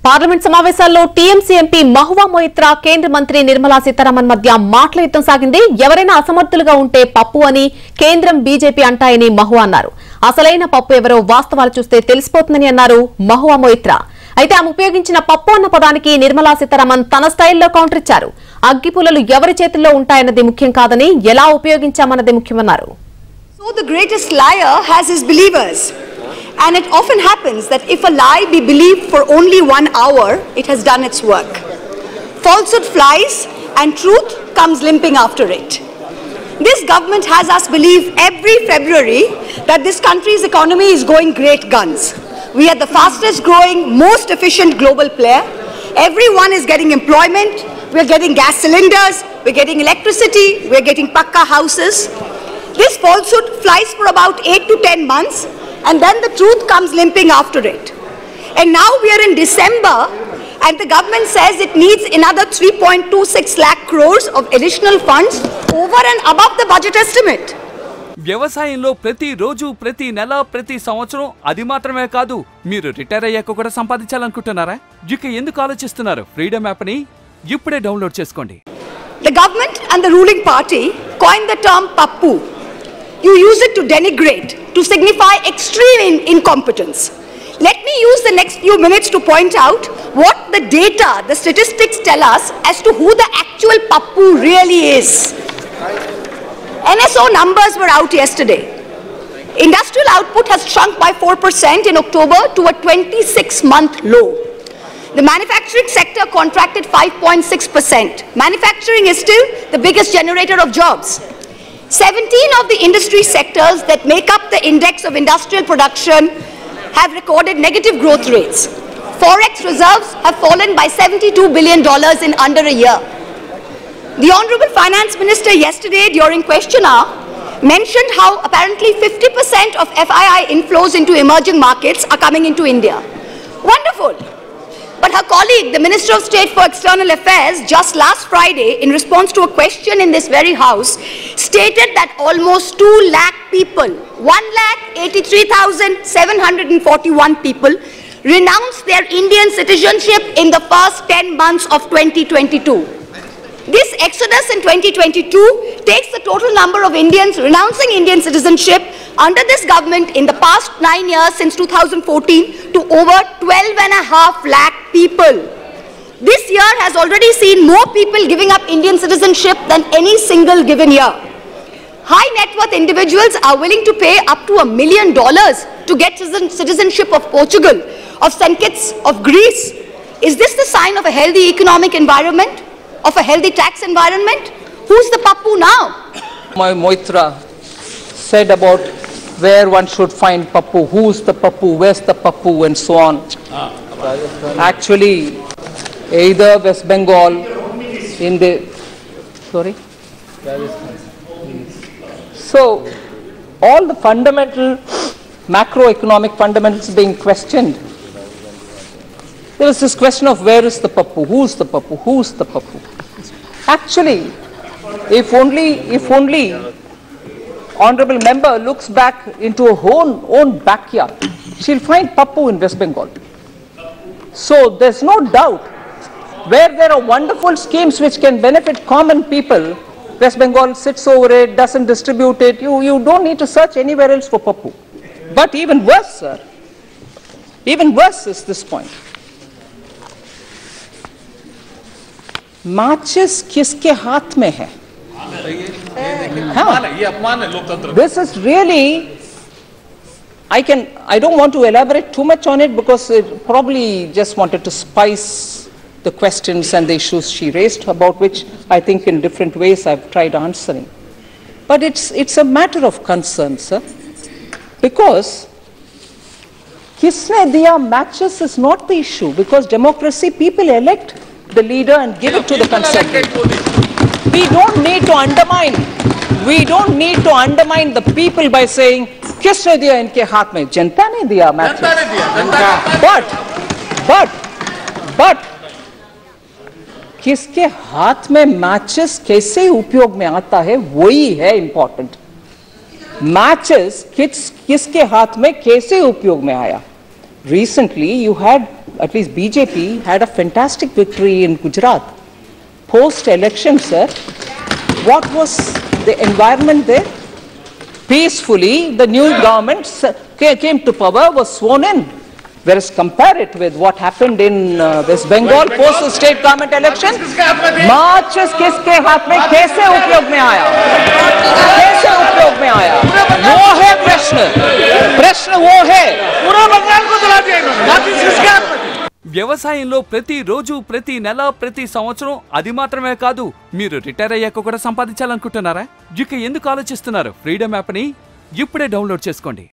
Parliament సమావేశాల్లో TMC MP Mahua Moitra కేంద్ర మంత్రి నిర్మలా సీతారామన్ మధ్య మాటల యుద్ధం సాగింది. ఎవరైనా అసమర్థులుగా ఉంటే పప్పు అని కేంద్రం బీజేపీ అంటాయని మహువా అన్నారు. అసలైన పప్పు ఎవరో వాస్తవాలు చూస్తే తెలిసిపోతుందని అన్నారు మహువా మొయిత్రా. అయితే ఆమె ఉపయోగించిన పప్పు అన్న పదానికి నిర్మలా సీతారామన్ తన స్టైల్లో కౌంటర్ ఇచ్చారు. అగ్గిపుల్లలు ఎవరి చేతుల్లో ఉంటాయన్నది ముఖ్యం కాదని ఎలా ఉపయోగించామన్నది ముఖ్యమన్నారు. So the greatest liar has his believers. And it often happens that if a lie be believed for only 1 hour, it has done its work. Falsehood flies and truth comes limping after it. This government has us believe every February that this country's economy is going great guns. We are the fastest growing, most efficient global player. Everyone is getting employment. We're getting gas cylinders. We're getting electricity. We're getting pakka houses. This falsehood flies for about 8 to 10 months. And then the truth comes limping after it. And now we are in December and the government says it needs another 3.26 lakh crores of additional funds over and above the budget estimate. వ్యవసాయంలో ప్రతి రోజు ప్రతి నెల ప్రతి సంవత్సరం అది మాత్రమే కాదు, మీరు రిటైర్ అయ్యాక కూడా సంపాదించాలనుకుంటున్నారా? ఇక ఎందుకు ఆలోచిస్తున్నారు? ఫ్రీడమ్ యాప్ ని ఇప్పుడే డౌన్లోడ్ చేసుకోండి. The government and the ruling party coined the term pappu. You use it to denigrate, to signify extreme incompetence. Let me use the next few minutes to point out what the data, the statistics tell us as to who the actual pappu really is. NSO numbers were out yesterday. Industrial output has shrunk by 4% in October to a 26-month low. The manufacturing sector contracted 5.6%. Manufacturing is still the biggest generator of jobs. 17 of the industry sectors that make up the index of industrial production have recorded negative growth rates. Forex reserves have fallen by $72 billion in under a year. The Honorable Finance Minister yesterday during question hour mentioned how apparently 50% of FII inflows into emerging markets are coming into India. Wonderful. But her colleague, the Minister of State for External Affairs, just last Friday, in response to a question in this very house, stated that almost 2 lakh people, 1,83,741 people, renounced their Indian citizenship in the first 10 months of 2022. This exodus in 2022 takes the total number of Indians renouncing Indian citizenship under this government in the past 9 years since 2014 to over 12.5 lakh people. This year has already seen more people giving up Indian citizenship than any single given year. High net worth individuals are willing to pay up to $1 million to get citizenship of Portugal, of St. Kitts, of Greece. Is this the sign of a healthy economic environment? Of a healthy tax environment? Who's the pappu now? Moitra said about where one should find pappu, who's the pappu, where's the pappu, and so on. Actually, either West Bengal in the so all the fundamental macroeconomic fundamentals being questioned. There was this question of where is the pappu, who's the pappu, who's the pappu. Actually, if only honorable member looks back into her own backyard, she'll find pappu in West Bengal. So there's no doubt where there are wonderful schemes which can benefit common people, West Bengal sits over it, doesn't distribute it. You don't need to search anywhere else for pappu. But even worse, sir, even worse is this point. माचिस किसके हाथ में है? This is really, I don't want to elaborate too much on it because it probably just wanted to spice the questions and the issues she raised, about which I think in different ways I've tried answering. But it's a matter of concern, sir, because kisne diya matches is not the issue, because democracy, people elect the leader and give it to the consultant. We don't need to undermine the people by saying किसने दिया इनके हाथ में? जनता ने दिया matches. But किसके हाथ में matches कैसे उपयोग में आता है, वही है important. Matches किसके हाथ में कैसे उपयोग में आया, recently you had, at least BJP had a fantastic victory in Gujarat. Post-election, sir, what was the environment there? Peacefully, the new government came to power, was sworn in. Whereas compare it with what happened in West Bengal post the state government election, marches किसके हाथ में कैसे उपयोग में आया? कैसे उपयोग में आया? वो है प्रश्न, प्रश्न वो है। पूरा बंगाल को जला दिया इन्होंने। marches किसके हाथ में? వ్యవసాయంలో ప్రతి రోజు ప్రతి నెల ప్రతి సంవత్సరం అది మాత్రమే కాదు మీరు రిటైర్ అయ్యాక కూడా సంపాదించాలనుకుంటున్నారా? ఇక ఎందుకు ఆలోచిస్తున్నారు? ఫ్రీడమ్ యాప్ ని ఇప్పుడే డౌన్లోడ్ చేసుకోండి.